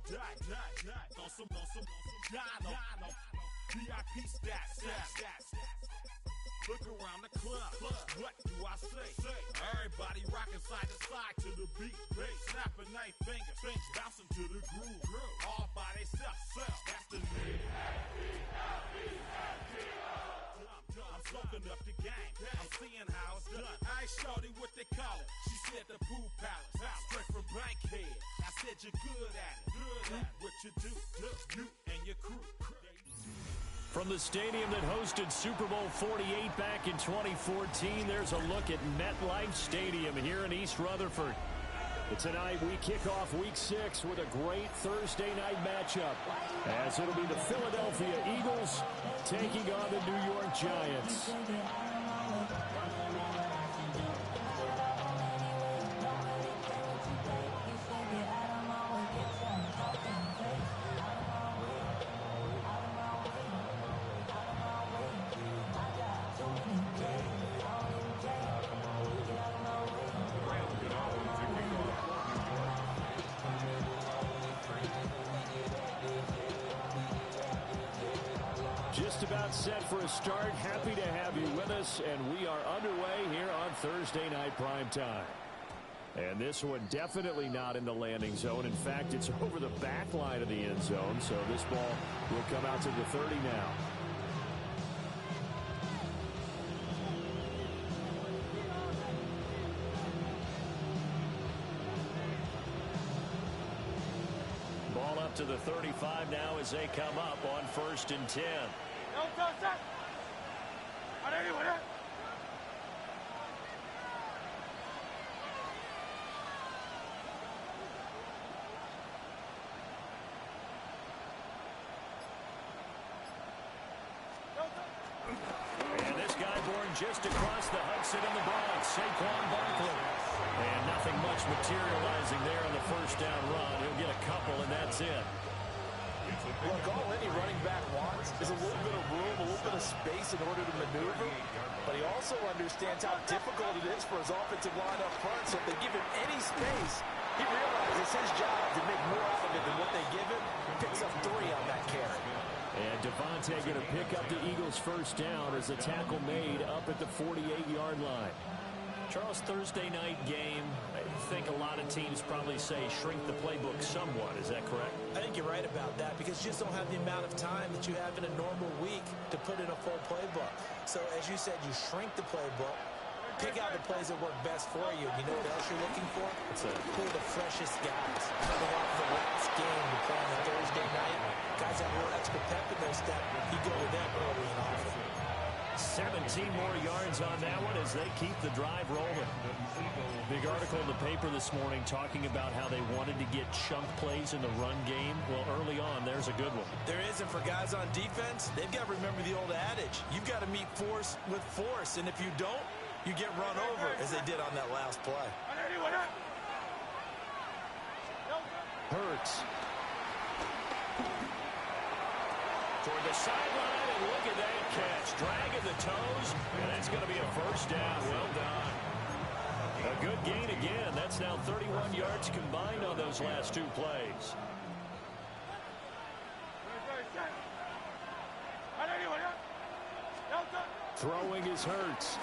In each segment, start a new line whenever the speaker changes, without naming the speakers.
On some Dino. VIP stats. Look around the club. What do I say? Everybody rocking side to side to the beat. Snapping their fingers, bouncing to the groove. All by themselves. That's the name. I'm soaking up the game. I'm seeing how it's done. I ain't shorty what they call it. She said the pool palace. Straight from Bankhead. I said you're good at it. What you do, you and your crew.
From the stadium that hosted Super Bowl 48 back in 2014, there's a look at MetLife Stadium here in East Rutherford. Tonight we kick off Week 6 with a great Thursday night matchup, as it'll be the Philadelphia Eagles taking on the New York Giants. Just about set for a start. Happy to have you with us, and we are underway here on Thursday Night Primetime. And this one definitely not in the landing zone. In fact, it's over the back line of the end zone, so this ball will come out to the 30 now. Ball up to the 35 now as they come up on 1st and 10. And this guy born just across the Hudson in the Bronx, Saquon Barkley. And nothing much materializing there on the first down run. He'll get a couple, and that's it.
Look, all any running back wants is a little bit of room, a little bit of space in order to maneuver. But he also understands how difficult it is for his offensive line up front. So if they give him any space, he realizes it's his job to make more out of it than what they give him. He picks up 3 on that carry.
And Devontae going to pick up the Eagles' first down as the tackle made up at the 48-yard line.
Charles, Thursday night game, I think a lot of teams probably say shrink the playbook somewhat. Is that correct?
I think you're right about that because you just don't have the amount of time that you have in a normal week to put in a full playbook. So, as you said, you shrink the playbook, pick out the plays that work best for you. You know what else you're looking for? Who are the freshest guys? Coming off the last game to play on the Thursday night, guys have a little extra pep in their step. You go with them early and often.
17 more yards on that one as they keep the drive rolling. Big article in the paper this morning talking about how they wanted to get chunk plays in the run game. Well, early on, there's a good one.
There is, and for guys on defense, they've got to remember the old adage. You've got to meet force with force, and if you don't, you get run over, as they did on that last play.
Hurts. Toward the sideline, and look at that catch. Dragging the toes, and that's going to be a first down. Well done. A good gain again. That's now 31 yards combined on those last 2 plays. Throwing is Hurts.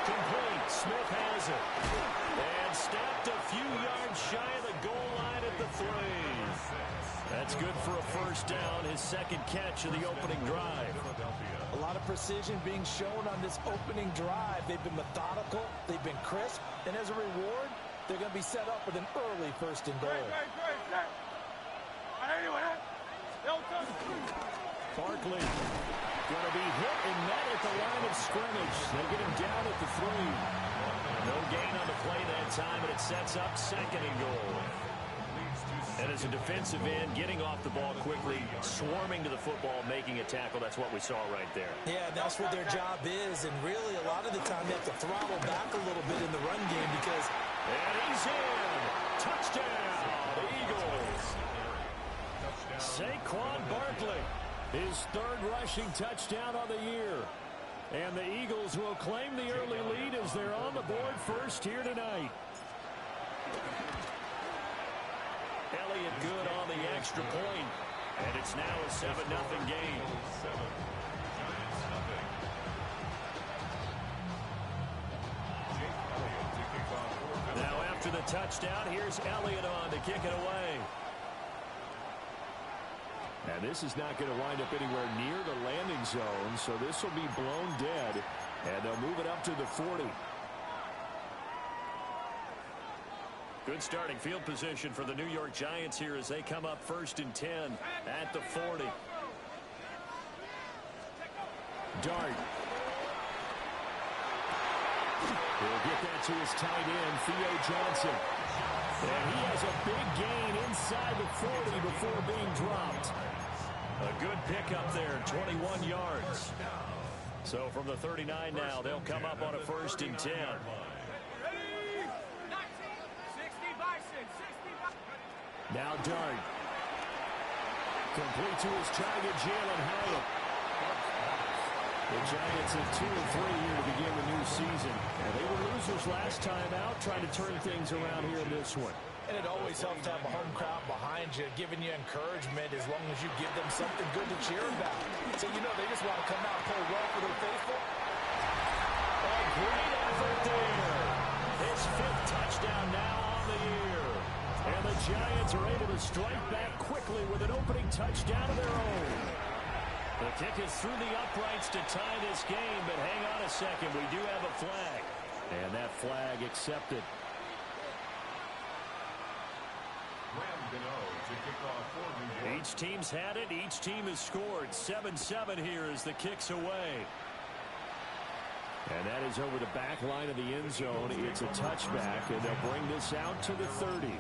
Complete. Smith has it. And stepped a few yards shy of the goal line at the 3. That's good for a first down, his second catch of the opening drive.
A lot of precision being shown on this opening drive. They've been methodical, they've been crisp, and as a reward, they're going to be set up with an early 1st and goal.
Barkley going to be hit and met at the line of scrimmage. They get him down at the 3. No gain on the play that time, and it sets up 2nd and goal. And as a defensive end, getting off the ball quickly, swarming to the football, making a tackle, that's what we saw right there.
Yeah, that's what their job is, and really a lot of the time they have to throttle back a little bit in the run game because...
And he's in! Touchdown, Eagles! Saquon Barkley, his 3rd rushing touchdown on the year. And the Eagles will claim the early lead as they're on the board first here tonight.
lay it good on the extra point. And it's now a 7-0 game. Now after the touchdown, here's Elliott on to kick it away.
And this is not going to wind up anywhere near the landing zone, so this will be blown dead, and they'll move it up to the 40.
Good starting field position for the New York Giants here as they come up 1st and 10 at the 40.
Dart. He'll get that to his tight end, Theo Johnson. And he has a big gain inside the 40 before being dropped.
A good pickup there, 21 yards. So from the 39 now, they'll come up on a 1st and 10.
Now Dart. Complete to his target, Jalen Hyatt. The Giants at 2-3 here to begin the new season. And they were losers last time out, trying to turn things around here in this one.
And it always helps to have a home crowd behind you, giving you encouragement as long as you give them something good to cheer about. So you know they just want to come out and play well for their faithful.
A great effort there. His 5th touchdown now on the year. And the Giants are able to strike back quickly with an opening touchdown of their own. The kick is through the uprights to tie this game, but hang on a second. We do have a flag.
And that flag accepted.
Each team's had it. Each team has scored. 7-7 here as the kick's away.
And that is over the back line of the end zone. It's a touchback, and they'll bring this out to the 30.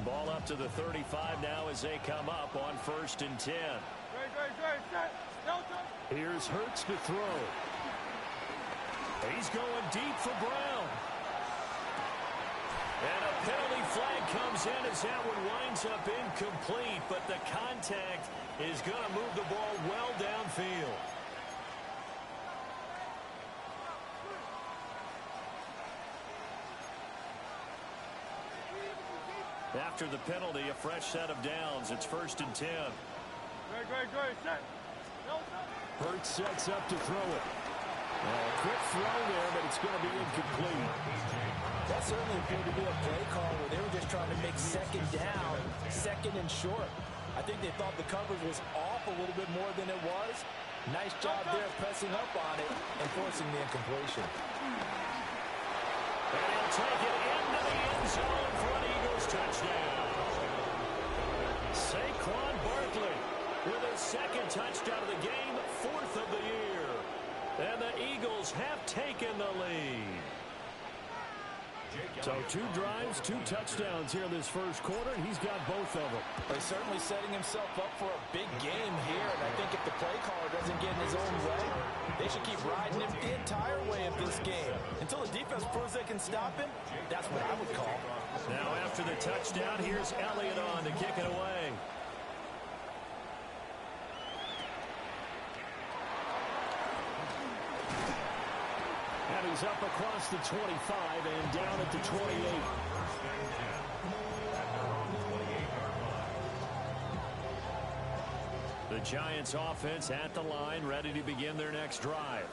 Ball up to the 35 now as they come up on 1st and 10.
Here's Hurts to throw.
He's going deep for Brown. And a penalty flag comes in as that one winds up incomplete, but the contact is going to move the ball well downfield. After the penalty, a fresh set of downs. It's 1st and 10.
Hurts sets up to throw it. A quick throw there, but it's going to be incomplete.
That certainly appeared to be a play call where they were just trying to make 2nd down, 2nd and short. I think they thought the coverage was off a little bit more than it was. Nice job there pressing up on it and forcing the incompletion.
And he'll take it into the end zone for an Eagles touchdown. Saquon Barkley with his 2nd touchdown of the game, 4th of the year. And the Eagles have taken the lead.
So 2 drives, 2 touchdowns here in this first quarter, and he's got both of them.
He's certainly setting himself up for a big game here, and I think if the play caller doesn't get in his own way, they should keep riding him the entire way of this game. Until the defense proves they can stop him, that's what I would call.
Now after the touchdown, here's Elliott on to kick it away.
And he's up across the 25 and down at the 28.
The Giants offense at the line, ready to begin their next drive.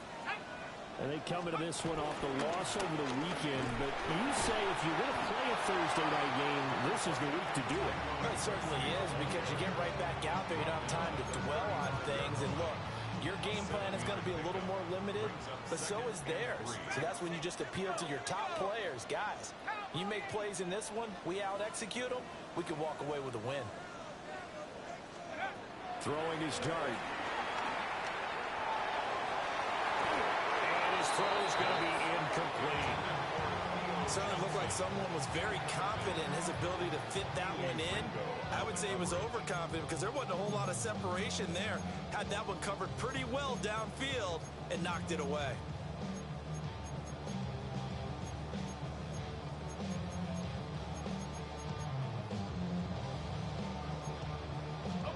And they come into this one off the loss over the weekend. But you say if you're going to play a Thursday night game, this is the week to do it.
It certainly is, because you get right back out there. You don't have time to dwell on things. And look, your game plan is going to be a little more limited, but so is theirs. So that's when you just appeal to your top players. Guys, you make plays in this one, we out-execute them, we can walk away with a win.
Throwing his dart.
And his throw is going to be incomplete.
It certainly looked like someone was very confident in his ability to fit that one in. I would say he was overconfident because there wasn't a whole lot of separation there. Had that one covered pretty well downfield and knocked it away.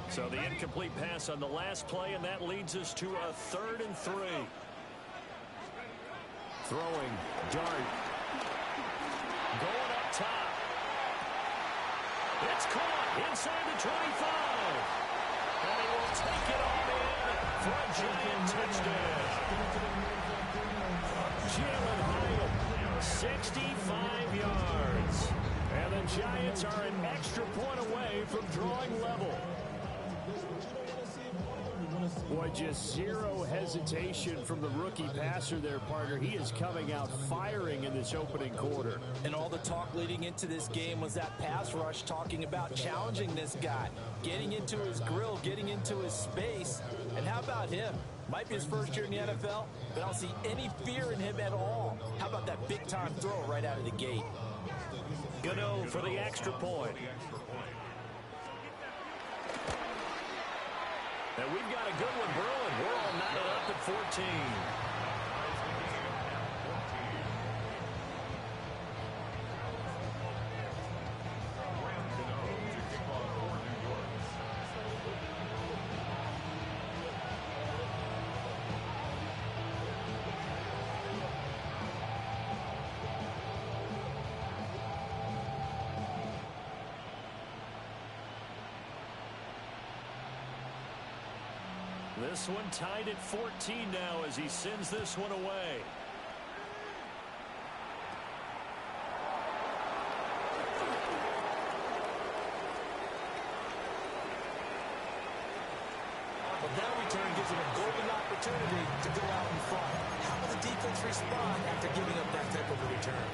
So the incomplete pass on the last play, and that leads us to a 3rd and 3.
Throwing, dart. Going up top. It's caught inside the 25. And he will take it on in for a Giant touchdown. Jalen Hyatt, 65 yards. And the Giants are an extra point away from drawing level. Boy, just zero hesitation from the rookie passer there, partner. He is coming out firing in this opening quarter.
And all the talk leading into this game was that pass rush, talking about challenging this guy, getting into his grill, getting into his space. And how about him? Might be his first year in the NFL, but I don't see any fear in him at all. How about that big-time throw right out of the gate?
Gano for the extra point. And we've got a good one brewing. We're all knotted up at 14. This one tied at 14 now as he sends this one away.
But that return gives him a golden opportunity to go out in front. How will the defense respond after giving up that type of a return?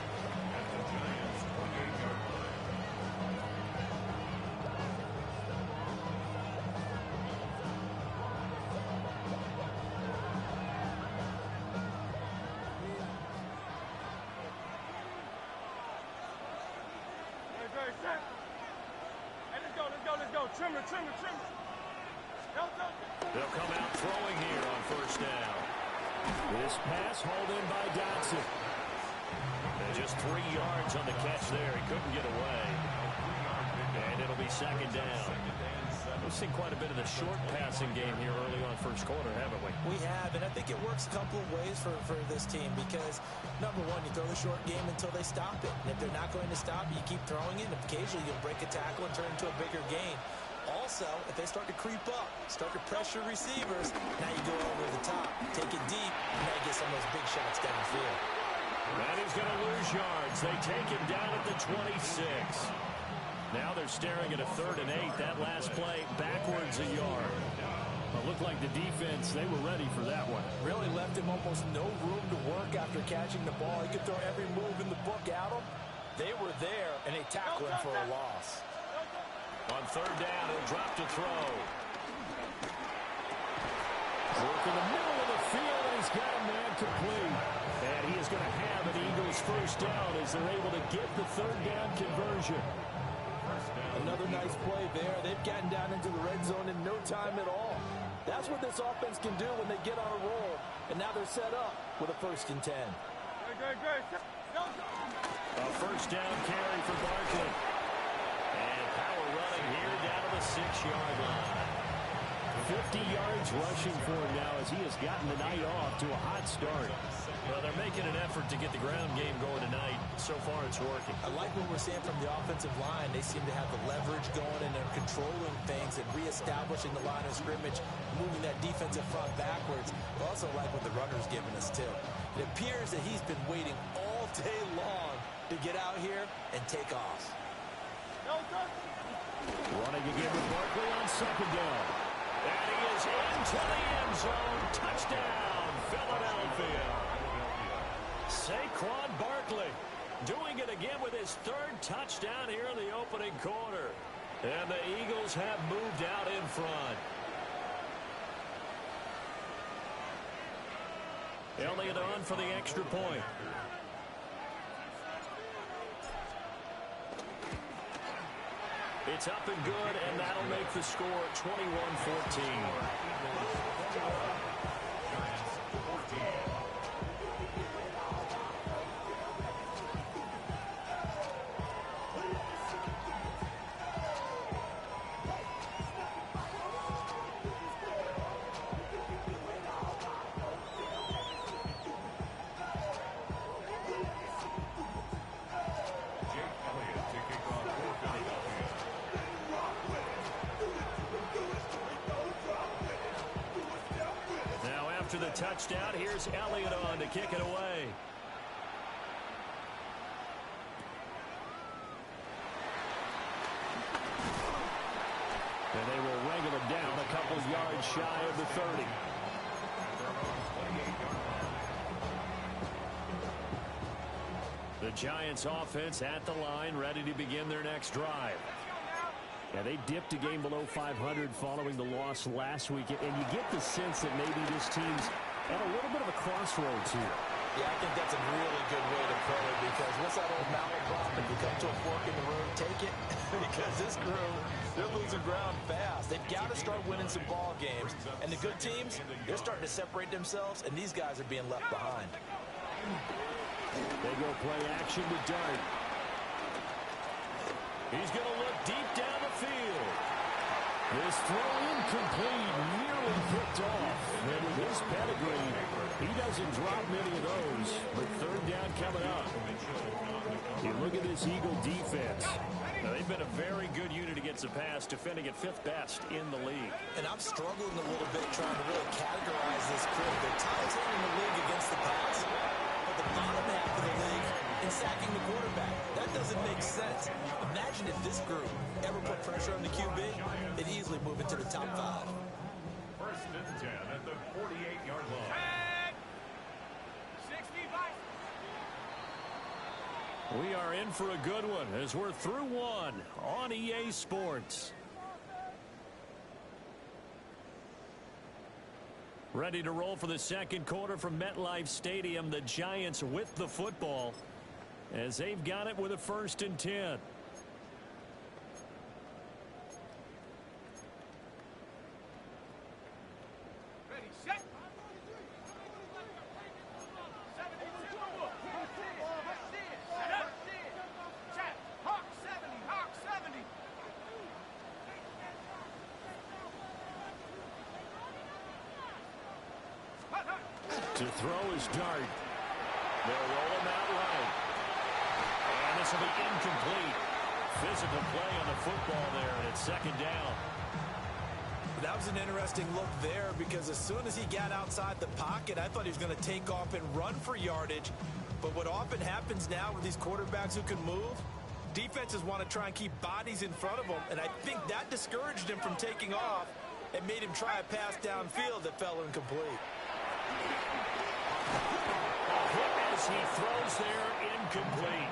Trimmer.
They'll come out throwing here on first down. This pass hauled in by Dotson. And just 3 yards on the catch there. He couldn't get away. And it'll be second down. We've seen quite a bit of the short passing game here early on first quarter, haven't we?
We have, and I think it works a couple of ways for this team because, number one, you throw the short game until they stop it. And if they're not going to stop it, you keep throwing it, and occasionally you'll break a tackle and turn into a bigger gain. Also, if they start to creep up, start to pressure receivers, now you go over the top, take it deep, and now you get some of those big shots down the field.
And he's going to lose yards. They take him down at the 26. Now they're staring at a 3rd and 8. That last play backwards a yard. It looked like the defense, they were ready for that one.
Really left him almost no room to work after catching the ball. He could throw every move in the book at him. They were there, and they tackled him for a loss.
On 3rd down, he'll drop to throw. Work in the middle of the field, and he's got a man complete. And he is going to have an Eagles first down as they're able to get the 3rd down conversion.
Another nice play there. They've gotten down into the red zone in no time at all. That's what this offense can do when they get on a roll. And now they're set up with a 1st and 10.
A first down carry for Barkley. And power running here down to the 6-yard line. 50 yards rushing for him now as he has gotten the night off to a hot start. Well, they're making an effort to get the ground game going tonight. So far, it's working.
I like what we're seeing from the offensive line. They seem to have the leverage going, and they're controlling things and reestablishing the line of scrimmage, moving that defensive front backwards. I also like what the runner's giving us, too. It appears that he's been waiting all day long to get out here and take off.
Running again with Barkley on 2nd down. And he is into the end zone. Touchdown, Philadelphia. Saquon Barkley doing it again with his 3rd touchdown here in the opening quarter. And the Eagles have moved out in front. Elliott on for the extra point. It's up and good, and that'll make the score 21-14. after the touchdown. Here's Elliott on to kick it away. And they will wrangle it down a couple yards shy of the 30. The Giants offense at the line, ready to begin their next drive. Yeah, they dipped a game below 500 following the loss last week, and you get the sense that maybe this team's at a little bit of a crossroads here.
Yeah, I think that's a really good way to put it, because what's that old malaprop? If you come to a fork in the road, take it. Because this crew, they're losing ground fast. They've got to start winning some ball games. And the good teams, they're starting to separate themselves, and these guys are being left behind.
They go play action with Dart. He's going to look deep down the field. This throw incomplete, nearly picked off. And with his pedigree, he doesn't drop many of those. But third down coming up. You look at this Eagle defense. Now, they've been a very good unit against the pass, defending at 5th best in the league.
And I'm struggling a little bit trying to really categorize this crew. They're top 10 in the league against the pass, but the bottom half of the league in sacking the quarterback. That doesn't make sense. Imagine if this group ever put pressure on the QB, they'd easily move into the top 5.
First and 10 at the 48-yard line. 65.
We are in for a good one as we're through one on EA Sports. Ready to roll for the second quarter from MetLife Stadium. The Giants with the football as they've got it with a 1st and 10.
Ready, set.
To throw is Dart. They'll roll him out right. And this will be incomplete. Physical play on the football there, and it's 2nd down.
That was an interesting look there, because as soon as he got outside the pocket, I thought he was going to take off and run for yardage. But what often happens now with these quarterbacks who can move, defenses want to try and keep bodies in front of them, and I think that discouraged him from taking off and made him try a pass downfield that fell incomplete.
As he throws there, incomplete.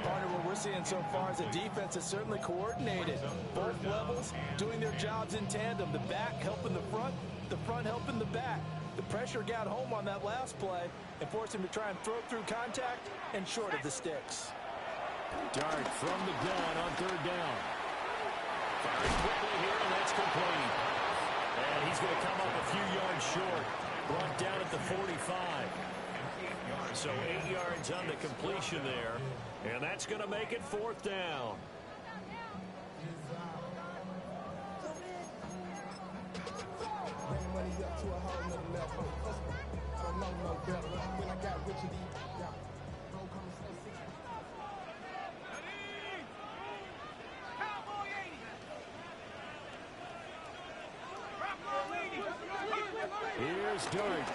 Partner, what we're seeing so far is the defense is certainly coordinated. Both levels doing their jobs in tandem. The back helping the front helping the back. The pressure got home on that last play and forced him to try and throw through contact and short of the sticks.
Dart from the gun on 3rd down. Firing quickly here, and that's complete. And he's going to come up a few yards short. Brought down at the 45. So 8 yards on the completion there. And that's going to make it 4th down. Here's Dart.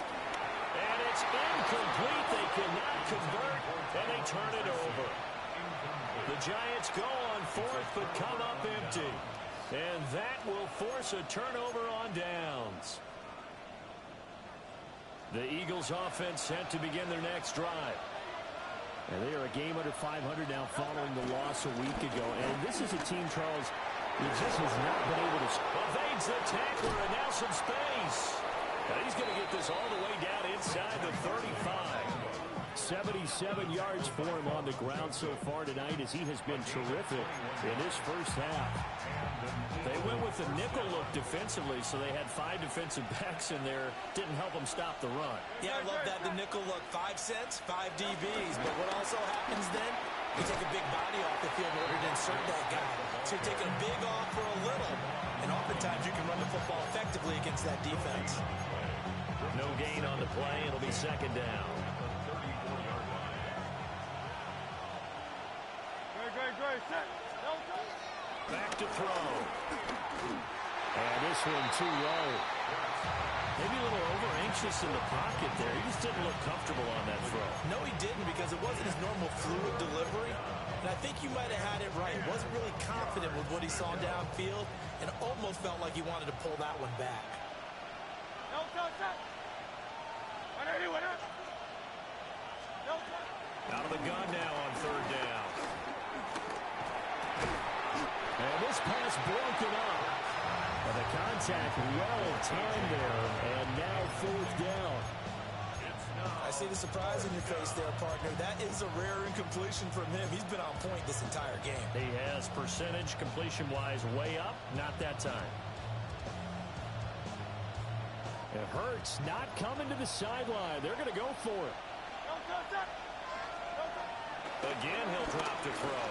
And it's incomplete. They cannot convert, and they turn it over. The Giants go on 4th, but come up empty. And that will force a turnover on downs. The Eagles offense set to begin their next drive. And they are a game under 500 now following the loss a week ago. And this is a team, Charles, that just has not been able to evades the tackler, and now some space. And he's going to get this all the way down inside the 35. 77 yards for him on the ground so far tonight, as he has been terrific in this first half. They went with the nickel look defensively, so they had 5 defensive backs in there. Didn't help them stop the run.
Yeah, I love that, the nickel look. 5 cents, 5 DBs. But what also happens then, you take a big body off the field in order to insert that guy. So you're taking a big off for a little, and oftentimes you can run the football effectively against that defense.
No gain on the play. It'll be 2nd down. Back to throw. And this one too low. Maybe a little over-anxious in the pocket there. He just didn't look comfortable on that throw.
No, he didn't, because it wasn't his normal fluid delivery. And I think you might have had it right. He wasn't really confident with what he saw downfield and almost felt like he wanted to pull that one back.
Out of the gun now on third down. And this pass broken up. And the contact well timed there. And now fourth down.
I see the surprise in your face there, partner. That is a rare incompletion from him. He's been on point this entire game.
He has percentage completion-wise way up. Not that time. It hurts not coming to the sideline. They're going to go for it. Again, he'll drop the throw.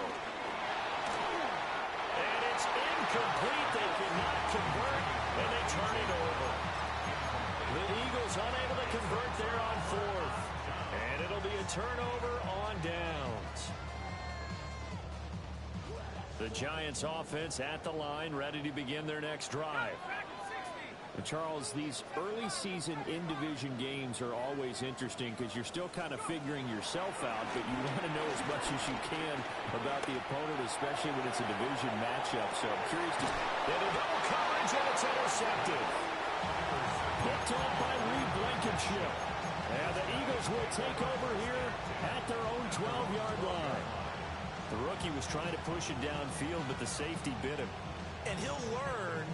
And it's incomplete. They cannot convert, and they turn it over. The Eagles unable to convert there on fourth. And it'll be a turnover on downs. The Giants offense at the line, ready to begin their next drive. And Charles, these early season in-division games are always interesting because you're still kind of figuring yourself out, but you want to know as much as you can about the opponent, especially when it's a division matchup. So I'm curious to... And a double coverage, and it's intercepted. Picked up by Reed Blankenship. And the Eagles will take over here at their own 12-yard line. The rookie was trying to push it downfield, but the safety bit him.
And he'll learn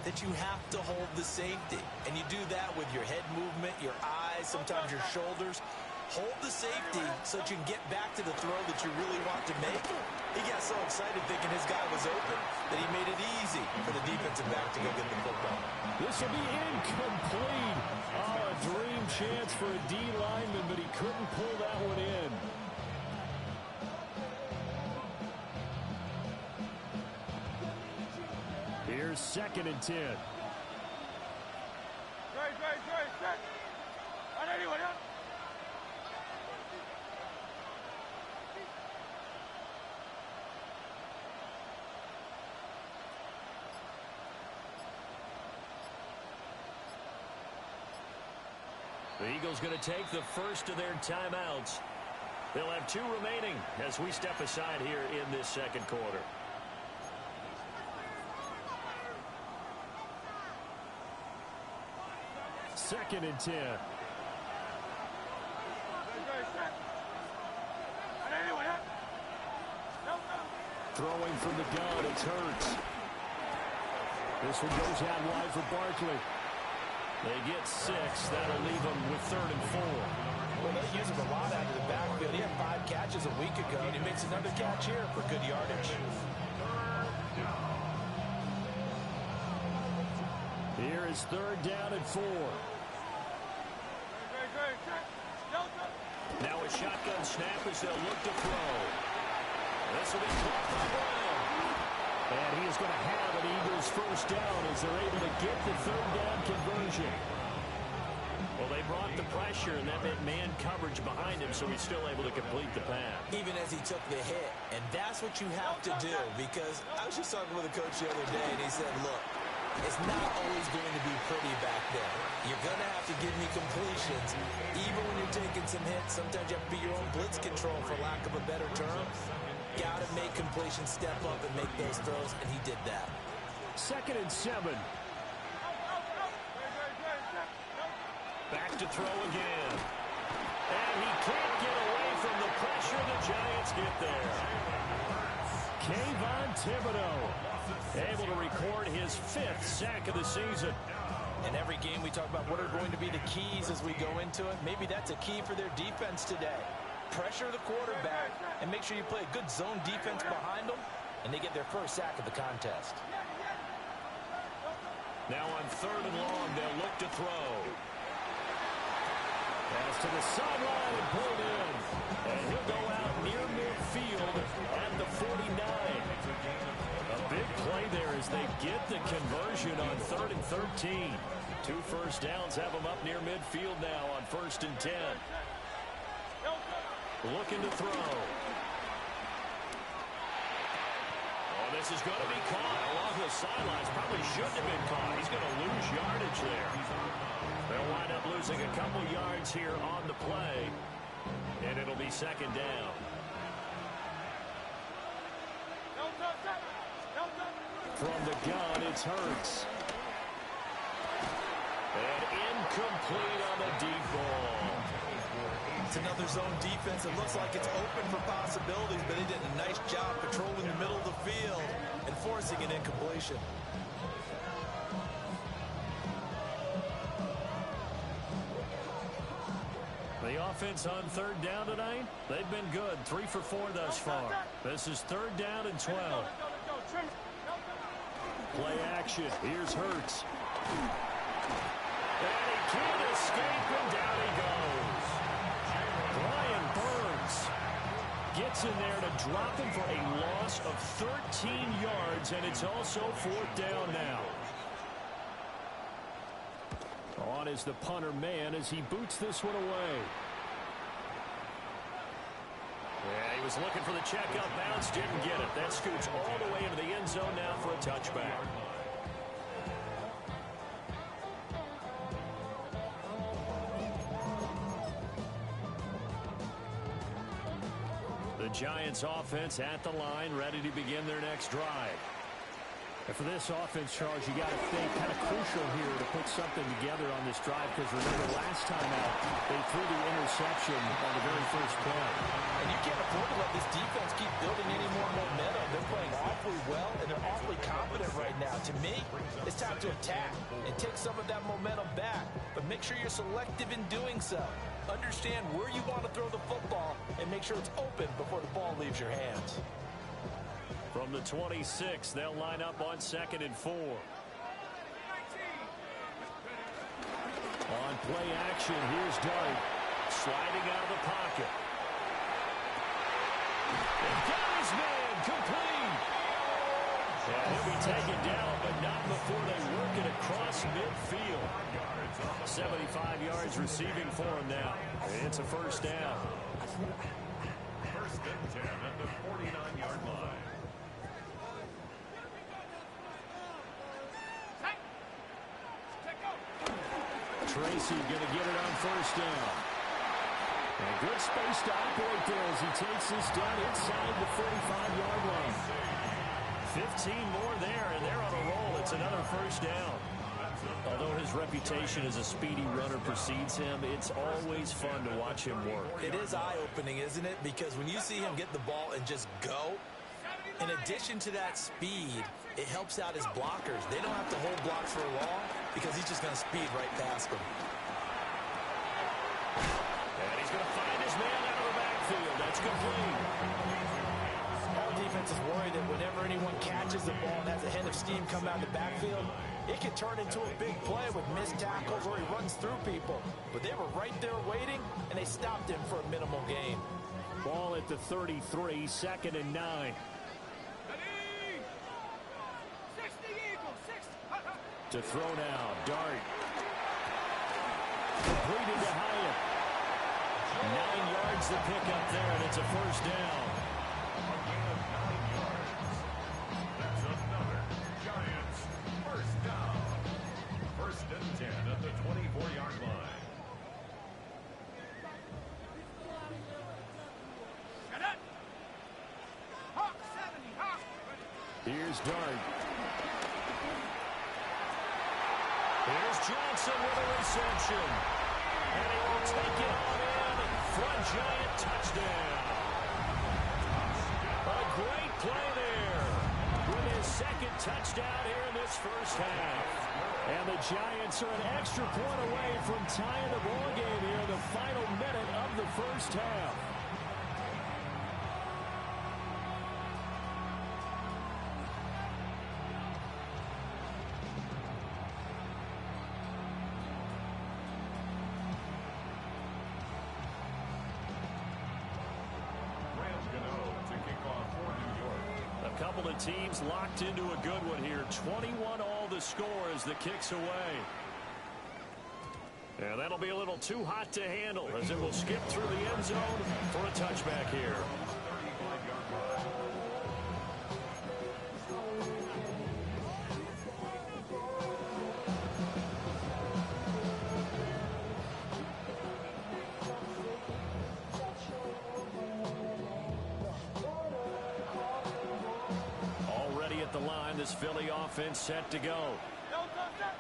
that you have to hold the safety. And you do that with your head movement, your eyes, sometimes your shoulders. Hold the safety so that you can get back to the throw that you really want to make. He got so excited thinking his guy was open that he made it easy for the defensive back to go get the football.
This will be incomplete. Oh, a dream chance for a D lineman, but he couldn't pull that one in. Here's 2nd and 10. The Eagles going to take the first of their timeouts. They'll have 2 remaining as we step aside here in this second quarter. Second and 10. Throwing from the gun, it's Hurts. This one goes out wide for Barkley. They get 6. That'll leave them with 3rd and 4.
Well, they use him a lot out of the backfield. He had 5 catches a week ago, and he makes another catch here for good yardage.
Here is 3rd down and 4. Now a shotgun snap as they'll look to throw. This will be caught by Brown. And he is going to have an Eagles first down as they're able to get the 3rd down conversion. Well, they brought the pressure, and that meant man coverage behind him, so he's still able to complete the pass.
Even as he took the hit. And that's what you have to do, because I was just talking with a coach the other day, and he said, look, it's not always going to be pretty back there. You're going to have to give me completions. Even when you're taking some hits, sometimes you have to be your own blitz control, for lack of a better term. Got to make completions, step up, and make those throws, and he did that.
2nd and 7. Back to throw again. And he can't get away from the pressure. The Giants get there. Kayvon Thibodeau able to record his 5th sack of the season.
In every game we talk about what are going to be the keys as we go into it. Maybe that's a key for their defense today. Pressure the quarterback and make sure you play a good zone defense behind them, and they get their first sack of the contest.
Now on 3rd and long, they'll look to throw. Pass to the sideline and pulled in. And he'll go out near midfield at the 49. A big play there as they get the conversion on 3rd and 13. 2 first downs have them up near midfield now on 1st and 10. Looking to throw. Oh,
this is going to be caught along the sidelines. Probably shouldn't have been caught. He's going to lose yardage there. They'll wind up losing a couple yards here on the play, and it'll be second down. From the gun, it's Hurts. And incomplete on the deep ball.
It's another zone defense. It looks like it's open for possibilities, but they did a nice job patrolling the middle of the field and forcing an incompletion.
The offense on third down tonight, they've been good. 3 for 4 thus far. This is third down and 12. Play action. Here's Hurts.
And he can't escape, and down he goes.
Brian Burns gets in there to drop him for a loss of 13 yards, and it's also fourth down now. On is the punter man as he boots this one away.
Yeah, he was looking for the check up bounce, didn't get it. That scoots all the way into the end zone now for a touchback.
The Giants offense at the line, ready to begin their next drive. And for this offense, Charles, you got to think kind of crucial here to put something together on this drive, because remember last time out, they threw the interception on the very first play.
And you can't afford to let this defense keep building any more momentum. They're playing awfully well, and they're awfully confident right now. To me, it's time to attack and take some of that momentum back, but make sure you're selective in doing so. Understand where you want to throw the football and make sure it's open before the ball leaves your hands.
From the 26, they'll line up on 2nd and 4. On play action, here's Dart sliding out of the pocket. And got his man complete. Yeah, he'll be taken down, but not before they work it across midfield. 75 yards receiving for him now. It's a first down.
First and 10 at the 49-yard line.
Tracy going to get it on first down. And good space to operate there as he takes this down inside the 45-yard line. 15 more there, and they're on a roll. It's another first down. Although his reputation as a speedy runner precedes him, it's always fun to watch him work.
It is eye-opening, isn't it? Because when you see him get the ball and just go, in addition to that speed, it helps out his blockers. They don't have to hold blocks for long because he's just going to speed right past them.
And he's going to find his man out of the backfield. That's complete.
All defense is worried that whenever anyone catches the ball and has a head of steam come out of the backfield, it can turn into a big play with missed tackles where he runs through people. But they were right there waiting, and they stopped him for a minimal gain.
Ball at the 33, 2nd and 9. To throw now, Dart. Completed to Hyatt. 9 yards to pick up there, and it's a first down.
That's another Giants first down. First and 10 at the 24-yard line.
Here's Dart. Here's Johnson with a reception. And he will take it on in. Front Giant touchdown. A great play there with his second touchdown here in this first half. And the Giants are an extra point away from tying the ball game here in the final minute of the first half. Couple of teams locked into a good one here. 21 all the score as the kick's away. And that'll be a little too hot to handle as it will skip through the end zone for a touchback here. This Philly offense set to go.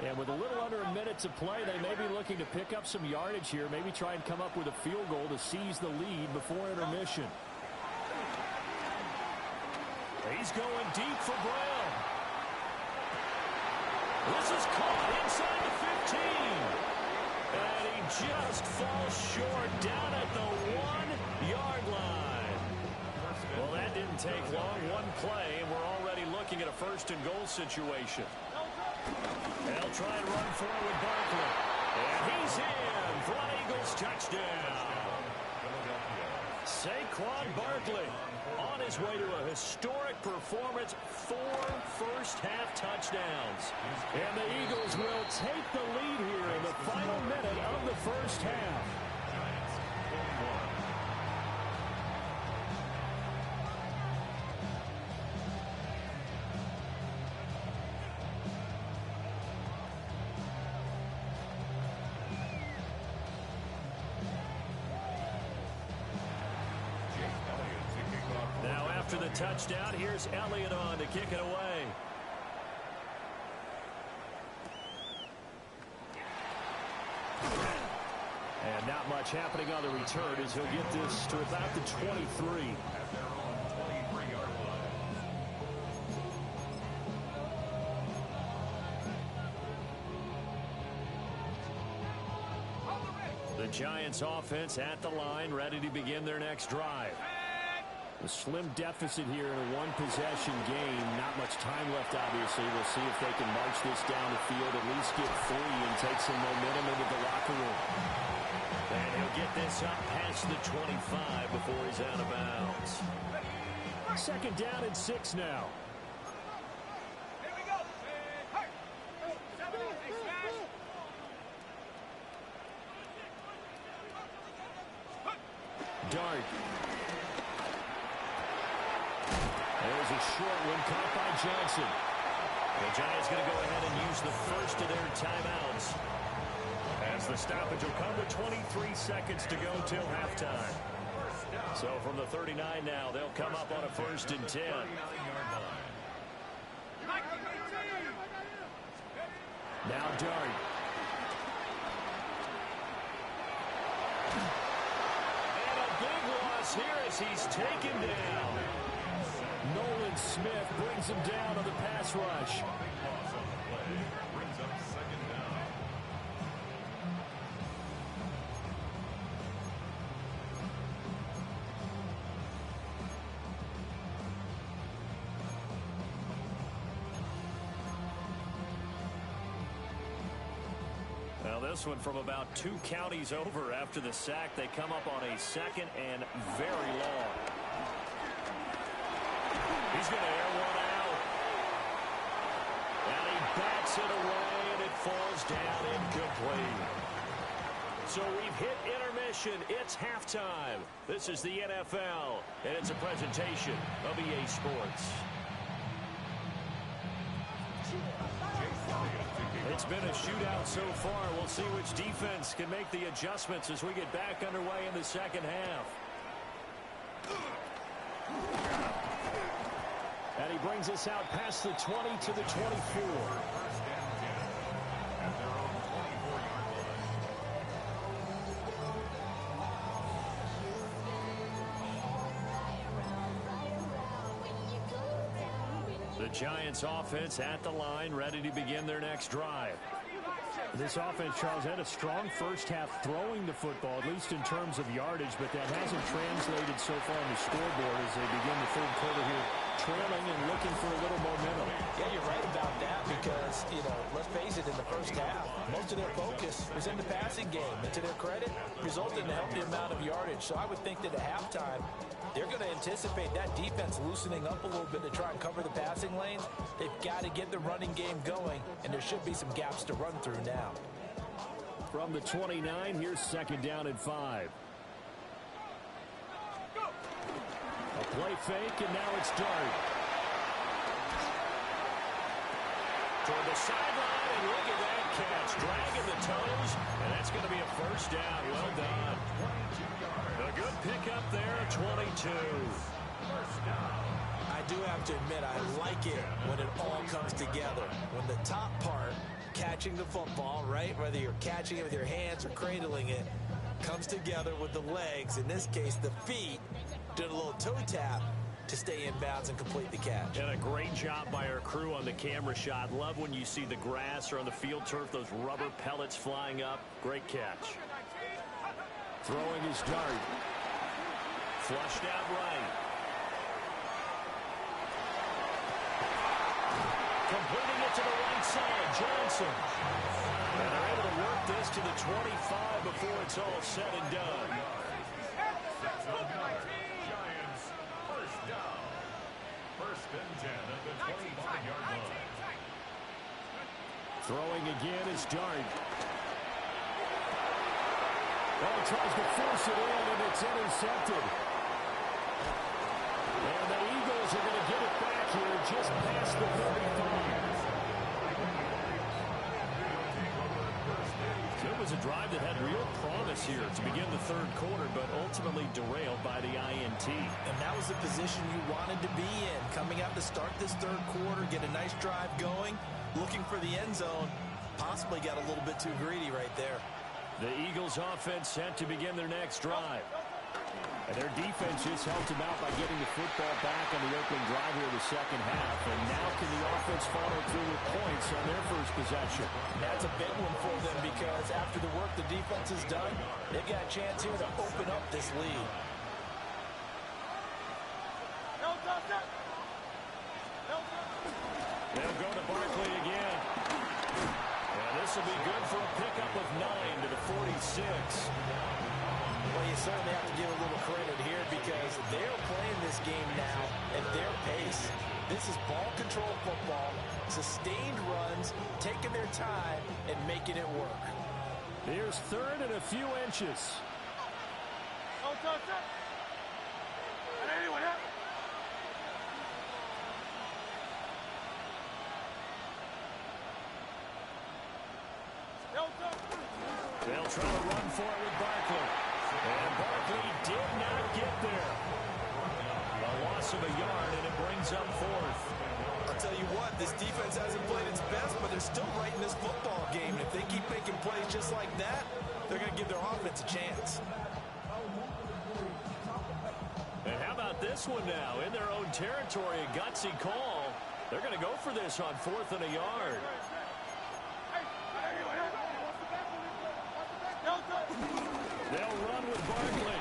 And with a little under a minute to play, they may be looking to pick up some yardage here, maybe try and come up with a field goal to seize the lead before intermission. He's going deep for Brown. This is caught inside the 15. And he just falls short down at the 1-yard line. Well, that didn't take long. One play, and we're already looking at a first-and-goal situation. They'll try and run for it with Barkley. And he's in for an Eagles touchdown. Saquon Barkley on his way to a historic performance, 4 first-half touchdowns. And the Eagles will take the lead here in the final minute of the first half. After the touchdown, here's Elliott on to kick it away. And not much happening on the return as he'll get this to about the 23. The Giants offense at the line, ready to begin their next drive. A slim deficit here in a one-possession game. Not much time left, obviously. We'll see if they can march this down the field, at least get 3 and take some momentum into the locker room. And he'll get this up past the 25 before he's out of bounds. Second down and 6 now.
Here we go. Hey.
Dart. There's a short one caught by Johnson. The Giants going to go ahead and use the first of their timeouts, as the stoppage will come with 23 seconds to go till halftime. So from the 39 now, they'll come up on a 1st and 10. Now Dart. And a big loss here as he's taken down. Nolan Smith brings him down on the pass rush. Well, this one from about 2 counties over after the sack. They come up on a 2nd and very long. He's going to air one out. And he bats it away, and it falls down incomplete. So we've hit intermission. It's halftime. This is the NFL, and it's a presentation of EA Sports. It's been a shootout so far. We'll see which defense can make the adjustments as we get back underway in the second half. And he brings us out past the 20 to the 24. The Giants offense at the line, ready to begin their next drive. This offense, Charles, had a strong first half throwing the football, at least in terms of yardage, but that hasn't translated so far on the scoreboard as they begin the third quarter here, trailing and looking for a little momentum.
Yeah, you're right about that because, let's face it, in the first half, most of their focus was in the passing game. And to their credit, resulted in a healthy amount of yardage. So I would think that at halftime, they're going to anticipate that defense loosening up a little bit to try and cover the passing lanes. They've got to get the running game going, and there should be some gaps to run through now.
From the 29, here's 2nd down and 5. A play fake, and now it's Dart. Toward the sideline, and look at that catch. Dragging the toes, and that's going to be a first down. Well done. A good pickup there, 22.
I do have have to admit, I like it when it all comes together. When the top part, catching the football, right, whether you're catching it with your hands or cradling it, comes together with the legs, in this case the feet, doing a little toe tap to stay in bounds and complete the catch.
And a great job by our crew on the camera shot. Love when you see the grass or on the field turf, those rubber pellets flying up. Great catch. Throwing his dart. Flushed out right. Completing it to the right side, Johnson. And they're able to work this to the 25 before it's all said and done.
Giants, first down. First and 10 at the 25-yard line.
Throwing again is Dart. Oh, he tries to force it in, and it's intercepted. And the Eagles are going to get it back here just past the 35. So it was a drive that had real promise here to begin the third quarter, but ultimately derailed by the INT.
And that was the position you wanted to be in. Coming out to start this third quarter, get a nice drive going, looking for the end zone. Possibly got a little bit too greedy right there.
The Eagles offense set to begin their next drive. And their defense just helped them out by getting the football back on the opening drive here in the second half. And now can the offense follow through with points on their first possession?
That's a big one for them because after the work the defense has done, they've got a chance here to open up this lead.
They'll go to Barkley again. And this will be good for a pickup of 9 to the 46.
Well, you certainly have to give a little credit here because they're playing this game now at their pace. This is ball control football, sustained runs, taking their time and making it work.
Here's third and a few inches. They'll try to run for it with Barkley. And Barkley did not get there. A loss of a yard, and it brings up fourth.
I'll tell you what, this defense hasn't played its best, but they're still right in this football game. And if they keep making plays just like that, they're going to give their offense a chance.
And how about this one now? In their own territory, a gutsy call. They're going to go for this on fourth and a yard. They'll run with Barkley.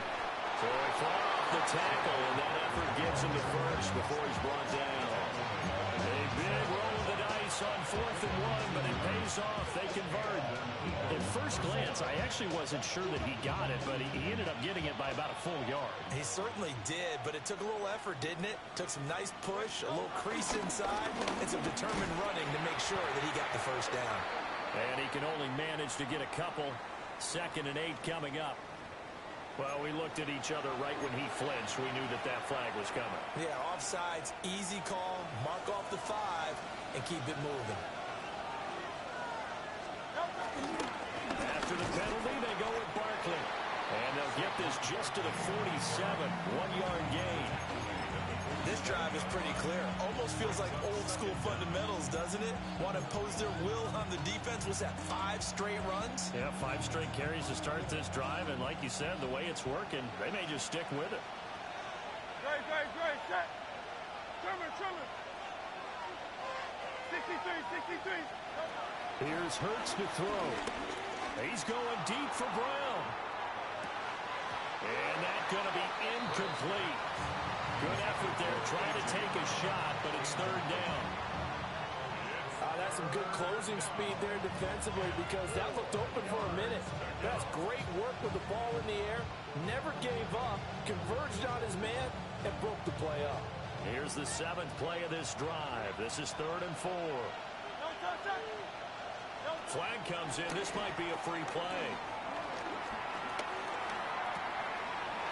So they fly off the tackle, and that effort gives him the first before he's brought down. A big roll of the dice on fourth and one, but it pays off. They convert. At first glance, I actually wasn't sure that he got it, but he ended up getting it by about a full yard.
He certainly did, but it took a little effort, didn't it? Took some nice push, a little crease inside, and some determined running to make sure that he got the first down.
And he can only manage to get a couple. Second and 8 coming up. Well, we looked at each other right when he flinched. We knew that that flag was coming.
Yeah, offsides, easy call, mark off the 5, and keep it moving.
After the penalty, they go with Barkley. And they'll get this just to the 47, 1-yard gain.
This drive is pretty clear. Almost feels like old school fundamentals, doesn't it? Want to impose their will on the defense. Was that 5 straight runs?
Yeah, 5 straight carries to start this drive. And like you said, the way it's working, they may just stick with it.
Great, set. Trimmer. 63.
Here's Hurts to throw. He's going deep for Brown. And that's going to be incomplete. Good effort there, trying to take a shot, but it's third down.
That's some good closing speed there defensively because that looked open for a minute. That's great work with the ball in the air. Never gave up, converged on his man, and broke the play up.
Here's the 7th play of this drive. This is 3rd and 4. Flag comes in. This might be a free play.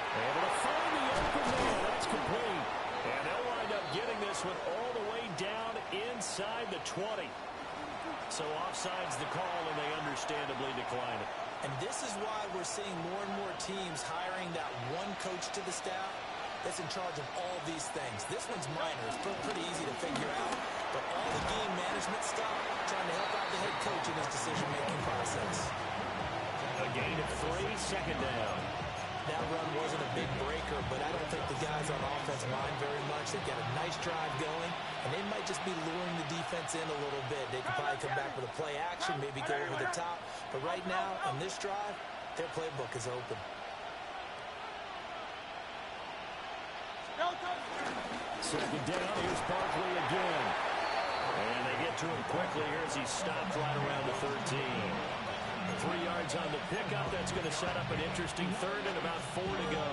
Able to find the open man. That's complete. And they'll wind up getting this one all the way down inside the 20. So offside's the call, and they understandably decline it.
And this is why we're seeing more and more teams hiring that one coach to the staff that's in charge of all these things. This one's minor. It's pretty easy to figure out. But all the game management stuff, trying to help out the head coach in his decision-making process.
A gain of 3, second down.
That run wasn't a big breaker, but I don't think the guys on offense mind very much. They've got a nice drive going, and they might just be luring the defense in a little bit. They could probably come back with a play action, maybe go over the top. But right now, on this drive, their playbook is open.
Second down, here's Barkley again. And they get to him quickly here as he stopped right around the 13. 3 yards on the pickup. That's going to set up an interesting third and about 4 to go.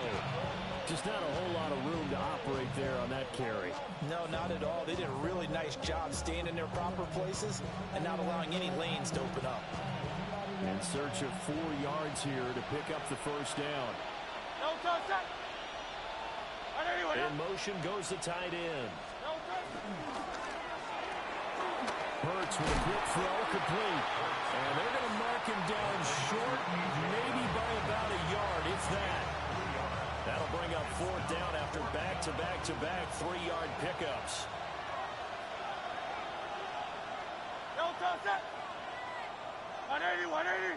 Just not a whole lot of room to operate there on that carry.
No, not at all. They did a really nice job staying in their proper places and not allowing any lanes to open up.
In search of 4 yards here to pick up the first down.
In motion goes the tight end.
Hurts with a quick throw, complete. And they're going to mark him down short, maybe by about a yard, if that. That'll bring up 4th down after back-to-back-to-back 3-yard pickups.
180, 180.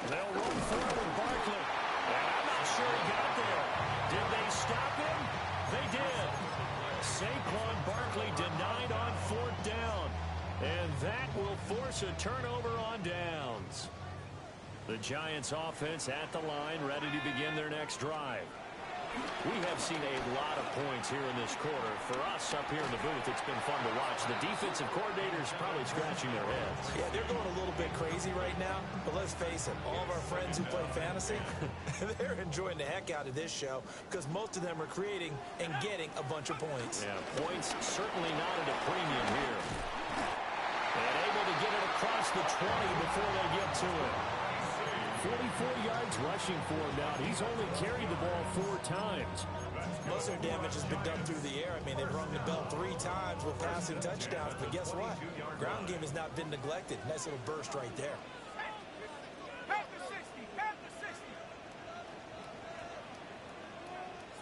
They'll roll forward with Barkley. And I'm not sure he got there. Did they stop him? They did. Saquon Barkley denied on 4th down. And that will force a turnover on downs. The Giants offense at the line, ready to begin their next drive. We have seen a lot of points here in this quarter. For us up here in the booth, it's been fun to watch. The defensive coordinators probably scratching their heads.
Yeah, they're going a little bit crazy right now. But let's face it, all of our friends who play fantasy, they're enjoying the heck out of this show because most of them are creating and getting a bunch of points.
Yeah, points certainly not at a premium here. And able to get it across the 20 before they get to it. 44 yards rushing for him now. He's only carried the ball 4 times.
Most of their damage has been done through the air. I mean, they've rung the bell 3 times with passing touchdowns. But guess what? Ground game has not been neglected. Nice little burst right there.
Half the 60, half the 60.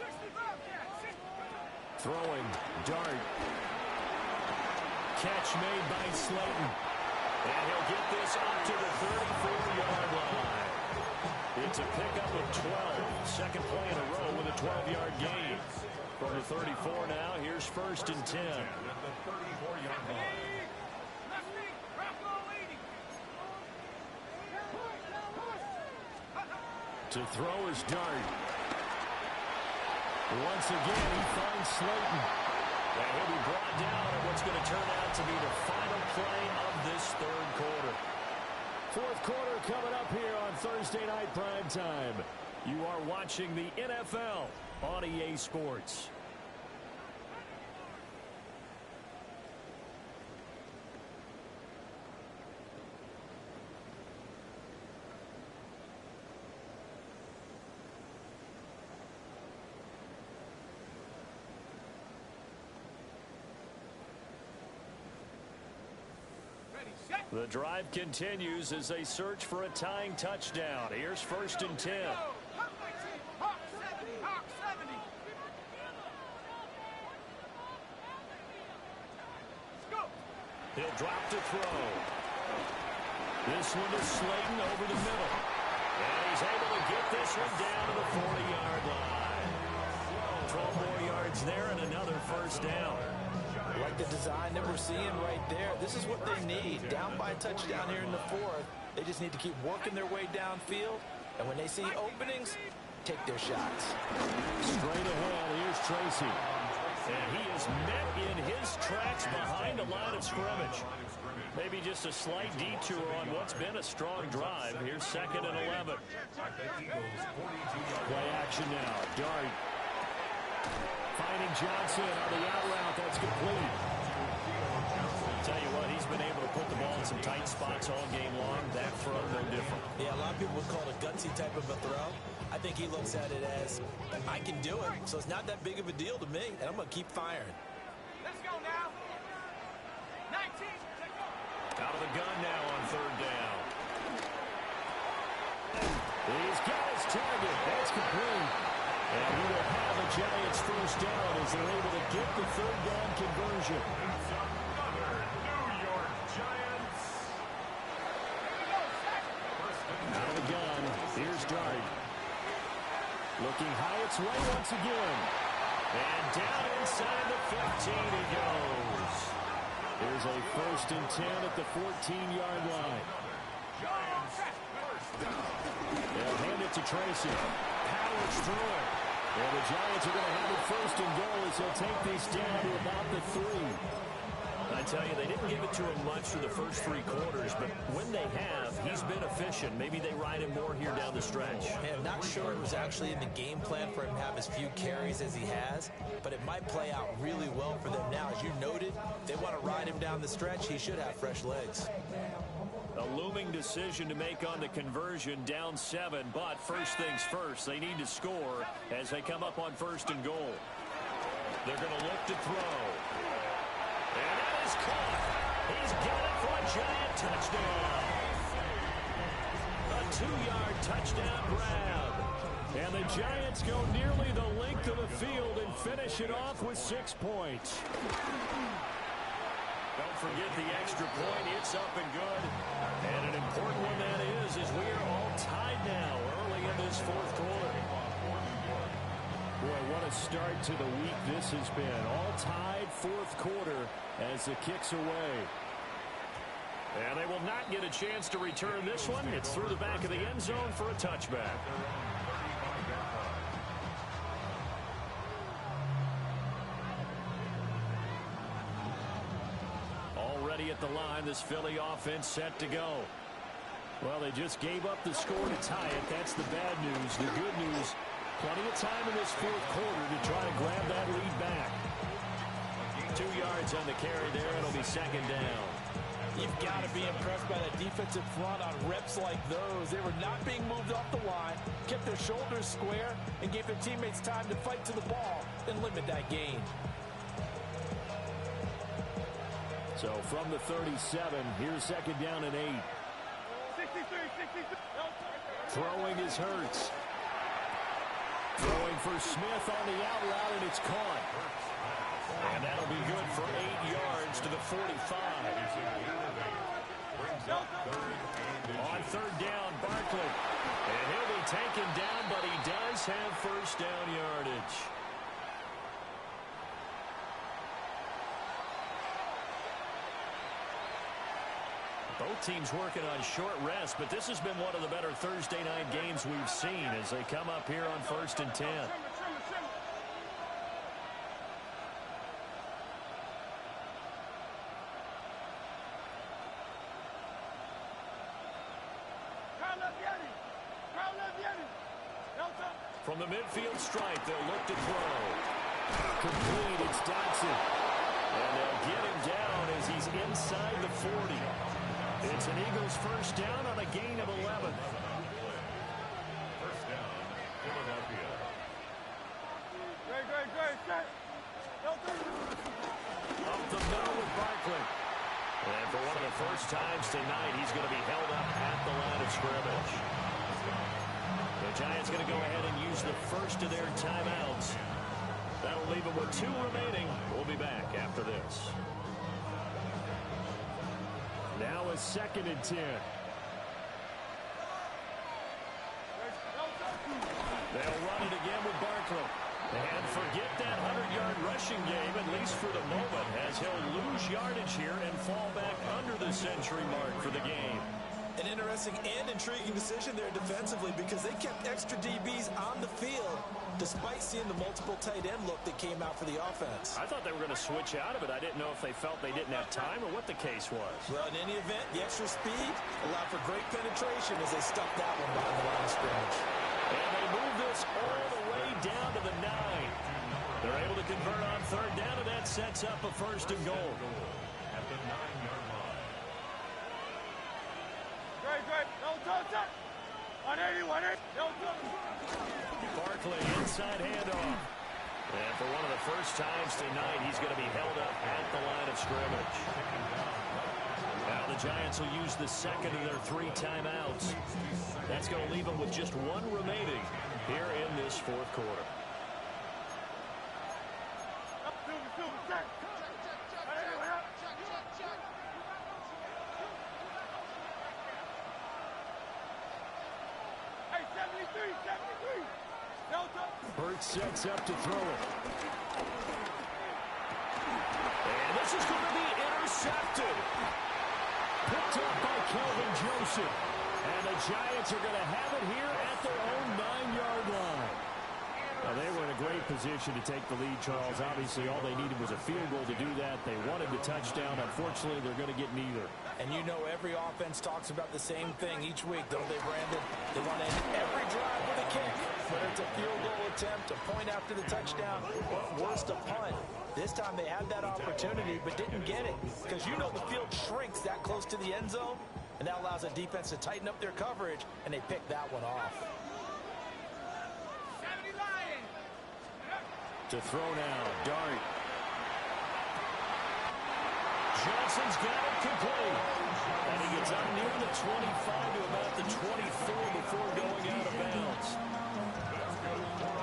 60,
Throwing, dart. Catch made by Slayton. And he'll get this up to the 34-yard line. It's a pickup of 12. Second play in a row with a 12-yard gain. From the 34 now, here's 1st and 10. To throw his dart. Once again, he finds Slayton. And he'll be brought down at what's going to turn out to be the final play of this 3rd quarter. 4th quarter coming up here on Thursday Night Primetime. You are watching the NFL on EA Sports. The drive continues as they search for a tying touchdown. Here's 1st and 10. He'll drop to throw. This one to Slayton over the middle. And he's able to get this one down to the 40-yard line. 12 more yards there and another 1st down.
Like the design that we're seeing right there. This is what they need. Down by a touchdown here in the 4th. They just need to keep working their way downfield. And when they see openings, take their shots.
Straight ahead, here's Tracy. And he is met in his tracks behind the line of scrimmage. Maybe just a slight detour on what's been a strong drive. Here's 2nd and 11. Play action now. Dart. Finding Johnson on the out route. That's complete. I'll tell you what, he's he's been able to put the ball in some tight spots all game long. That throw, no different.
Yeah, a lot of people would call it a gutsy type of a throw. I think he looks at it as, I can do it, so it's not that big of a deal to me, and I'm going to keep firing.
Let's go now. 19.
Out of the gun now on third down. He's got his target. That's complete. And he will have a Giants first down as they're able to get the third down conversion.
Another New York Giants.
Out of the gun. Here's Dart. Looking high its way once again. And down inside the 15 he goes. There's a 1st and 10 at the 14-yard line. They'll hand it to Tracy. Powers through it. And the Giants are going to have it 1st and goal as they'll take this down to about the 3. I tell you, they didn't give it to him much through the first 3 quarters, but when they have, he's been efficient. Maybe they ride him more here down the stretch.
Man, I'm not sure it was actually in the game plan for him to have as few carries as he has, but it might play out really well for them now. As you noted, they want to ride him down the stretch. He should have fresh legs.
A looming decision to make on the conversion, down 7, but first things first, they need to score as they come up on 1st and goal. They're going to look to throw. And that is caught. He's got it for a Giant touchdown. A 2-yard touchdown grab. And the Giants go nearly the length of the field and finish it off with 6 points. Don't forget the extra point. It's up and good. And an important one that is we are all tied now early in this 4th quarter. Boy, what a start to the week this has been. All tied 4th quarter as the kick's away. And they will not get a chance to return this one. It's through the back of the end zone for a touchback. Already at the line, this Philly offense set to go. Well, they just gave up the score to tie it. That's the bad news. The good news, plenty of time in this 4th quarter to try to grab that lead back. 2 yards on the carry there. It'll be 2nd down.
You've got to be impressed by that defensive front on reps like those. They were not being moved off the line, kept their shoulders square, and gave their teammates time to fight to the ball and limit that gain.
So from the 37, here's 2nd down and 8.
63.
Throwing is Hurts. Throwing for Smith on the out route, and it's caught. And that'll be good for 8 yards to the 45. On 3rd down, Barkley. And he'll be taken down, but he does have 1st down yardage. Both teams working on short rest, but this has been one of the better Thursday night games we've seen as they come up here on 1st and 10. From the midfield stripe, they'll look to throw. Complete, it's Dotson. And they'll get him down as he's inside the 40. It's an Eagles 1st down on a gain of 11.
1st down, Philadelphia.
Great.
Up the middle with Barkley. And for one of the first times tonight, he's going to be held up at the line of scrimmage. The Giants going to go ahead and use the first of their timeouts. That'll leave them with 2 remaining. We'll be back after this. Now a 2nd and 10. They'll run it again with Barkley. And forget that 100-yard rushing game, at least for the moment, as he'll lose yardage here and fall back under the century mark for the game.
An interesting and intriguing decision there defensively because they kept extra DBs on the field despite seeing the multiple tight end look that came out for the offense.
I thought they were going to switch out of it. I didn't know if they felt they didn't have time or what the case was.
Well, in any event, the extra speed allowed for great penetration as they stuck that one behind the line of scrimmage.
And they move this all the way down to the 9. They're able to convert on 3rd down, and that sets up a 1st and goal.
At the 9-yard line.
Barkley, inside handoff. And for one of the first times tonight, he's going to be held up at the line of scrimmage. Now the Giants will use the second of their 3 timeouts. That's going to leave them with just 1 remaining here in this fourth quarter.
Burt sets up to throw it.
And this is going to be intercepted.
Picked up by Kelvin Joseph. And the Giants are going to have it here at their own 9-yard line. Now, they were in a great position to take the lead, Charles. Obviously, all they needed was a field goal to do that. They wanted the touchdown. Unfortunately, they're going to get neither.
And you know every offense talks about the same thing each week, don't they, Brandon? They want to end every drive with a kick. Whether it's a field goal attempt, a point after the touchdown, or worst, a punt. This time they had that opportunity but didn't get it. Because you know the field shrinks that close to the end zone, and that allows the defense to tighten up their coverage, and they pick that one off.
To throw now, Dart.
Johnson's got it complete. And he gets up near the 25 to about the 24 before going out of bounds.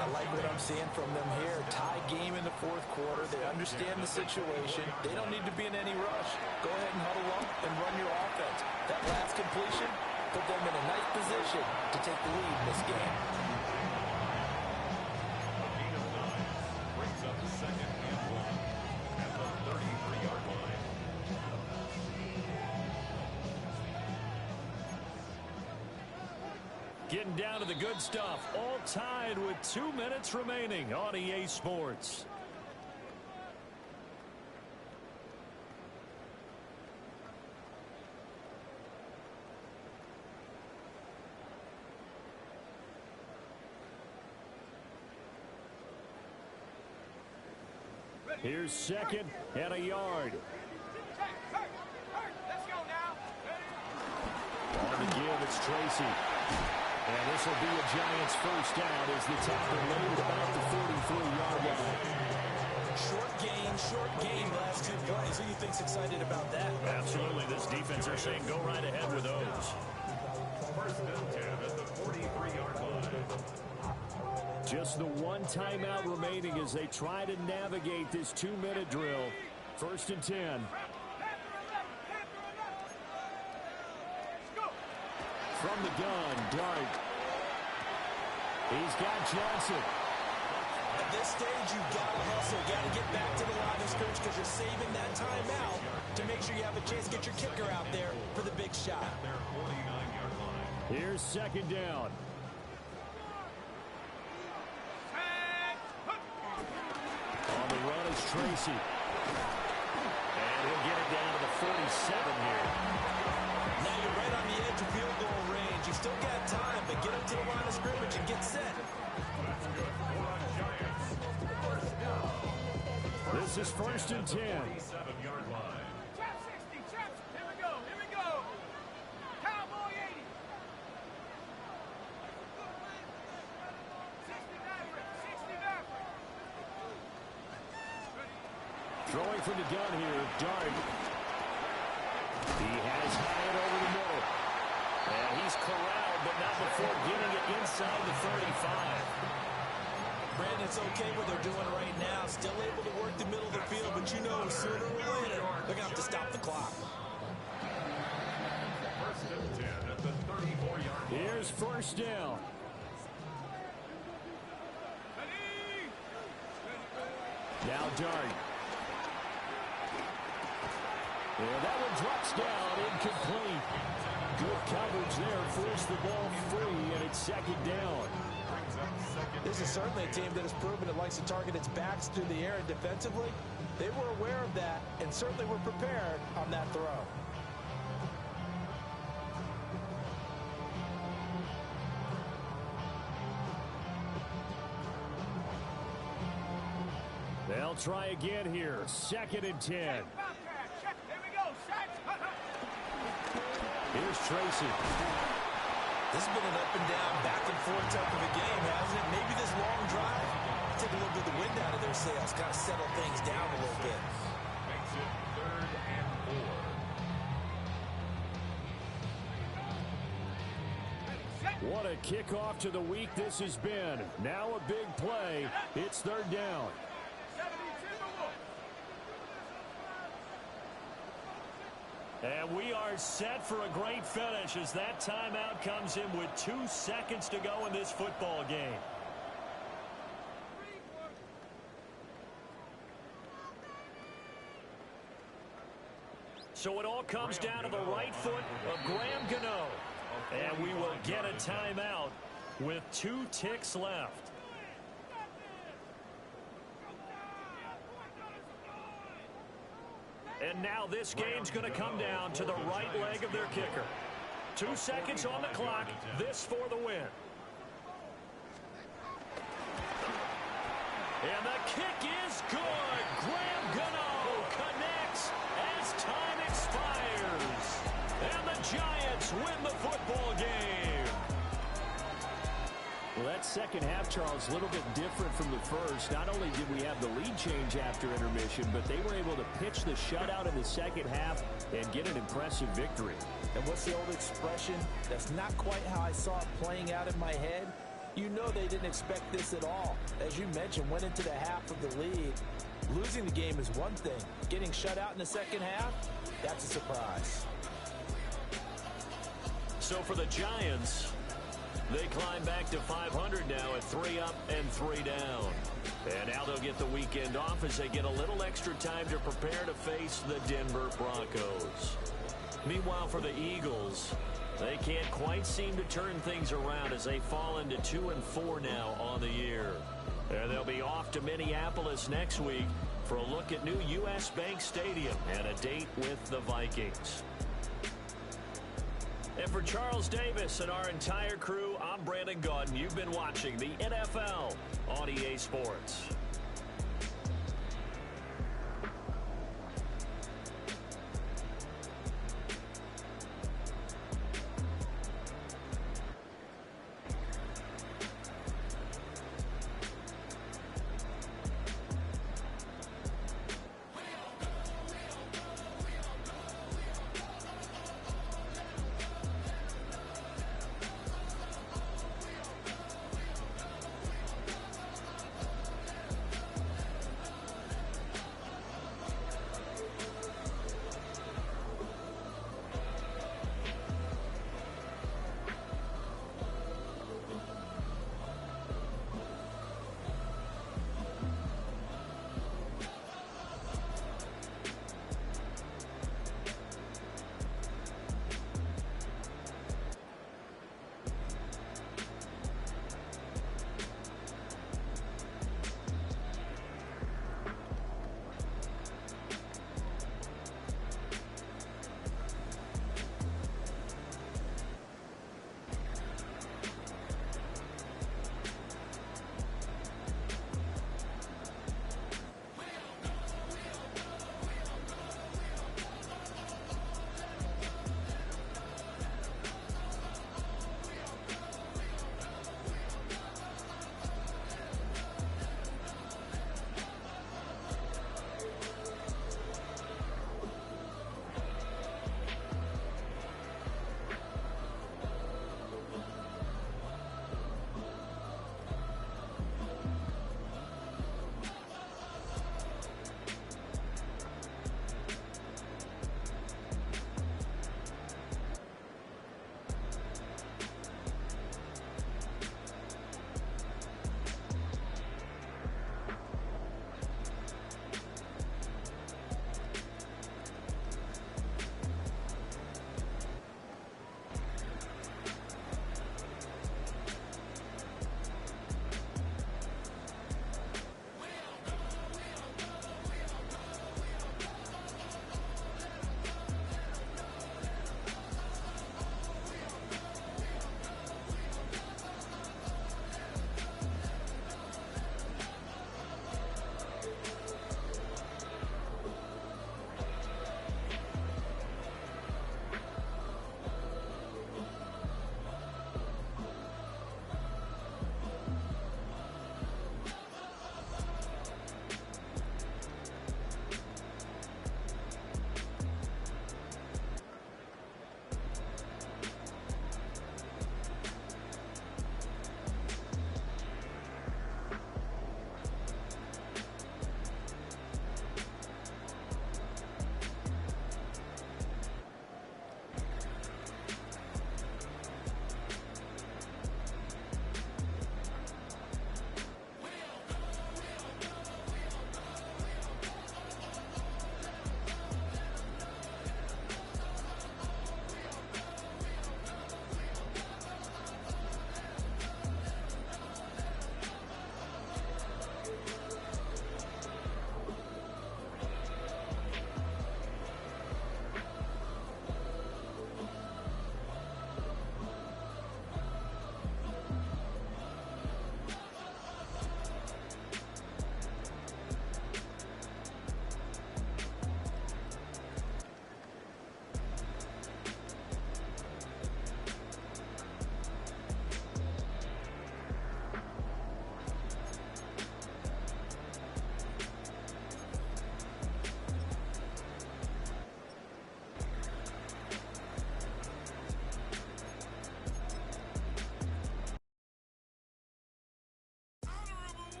I like what I'm seeing from them here. Tie game in the fourth quarter. They understand the situation. They don't need to be in any rush. Go ahead and huddle up and run your offense. That last completion put them in a nice position to take the lead in this game.
Getting down to the good stuff. All tied with 2 minutes remaining on EA Sports. Here's second and a yard.
Let's go now.
On the give, it's Tracy. And this will be a Giants first down as the tackle laid at about the 43-yard line.
Short game, last 2 plays. Who do you think's excited about that?
Absolutely. This defense are saying go right ahead with those.
First and 10 at the 43-yard line.
Just the 1 timeout remaining as they try to navigate this 2-minute drill. First and 10. From the gun, Dart. He's got Johnson.
At this stage, you've got to hustle. Got to get back to the line of scrimmage because you're saving that timeout to make sure you have a chance to get your kicker out there for the big shot.
Here's second down. On the run is Tracy.
And he'll get it down to the 47 here.
Now you're right on the edge of field goal range. You still got time, but get up to the line of scrimmage and get set.
This is first and 10.
47-yard line.
Trap 60, trap. Here we go, here we go. Cowboy 80. 60 Maverick, 60 Maverick.
Throwing from the gun here, Dart. He has Hyatt over the middle.
And he's corralled, but not before getting it inside the 35.
Brandon, it's okay what they're doing right now. Still able to work the middle of the field, but you know sooner or later they're going to have to stop the clock.
First and 10 at the 34-yard line.
Here's first down. Now Dart. And that one drops down, incomplete. Good coverage there, forced the ball free, and it's second down.
This is certainly a team that has proven it likes to target its backs through the air and defensively. They were aware of that and certainly were prepared on that throw.
They'll try again here. Second and 10.
Here we go, set.
Here's Tracy.
This has been an up and down, back and forth type of a game, hasn't it? Maybe this long drive take a little bit of the wind out of their sails, kind of settle things down a little bit.
Makes it 3rd and 4.
What a kickoff to the week this has been. Now a big play. It's 3rd down. And we are set for a great finish as that timeout comes in with 2 seconds to go in this football game. So it all comes down to the right foot of Graham Gano. And we will get a timeout with 2 ticks left. And now this game's going to come down to the right leg of their kicker. 2 seconds on the clock. This for the win. And the kick is good. Graham Gano connects as time expires. And the Giants win the football game. Well, that second half, Charles, a little bit different from the first. Not only did we have the lead change after intermission, but they were able to pitch the shutout in the second half and get an impressive victory.
And what's the old expression? That's not quite how I saw it playing out in my head. You know they didn't expect this at all. As you mentioned, went into the half of the lead. Losing the game is one thing. Getting shut out in the second half, that's a surprise.
So for the Giants, they climb back to 500 now at 3 up and 3 down. And now they'll get the weekend off as they get a little extra time to prepare to face the Denver Broncos. Meanwhile, for the Eagles, they can't quite seem to turn things around as they fall into 2 and 4 now on the year. And they'll be off to Minneapolis next week for a look at new U.S. Bank Stadium and a date with the Vikings. And for Charles Davis and our entire crew, I'm Brandon Gaudin. You've been watching the NFL on EA Sports.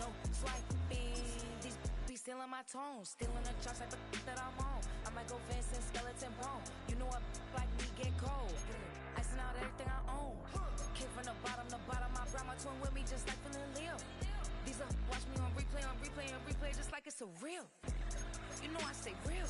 no swiping. These be stealing my tone, stealing the charts like the that I'm on. I might go fence and skeleton bone. You know a like me get cold. Icing out everything I own. Kick from the bottom to bottom. I brought my twin with me just like feeling Leo. These watch me on replay, just like it's a real. You know I stay real.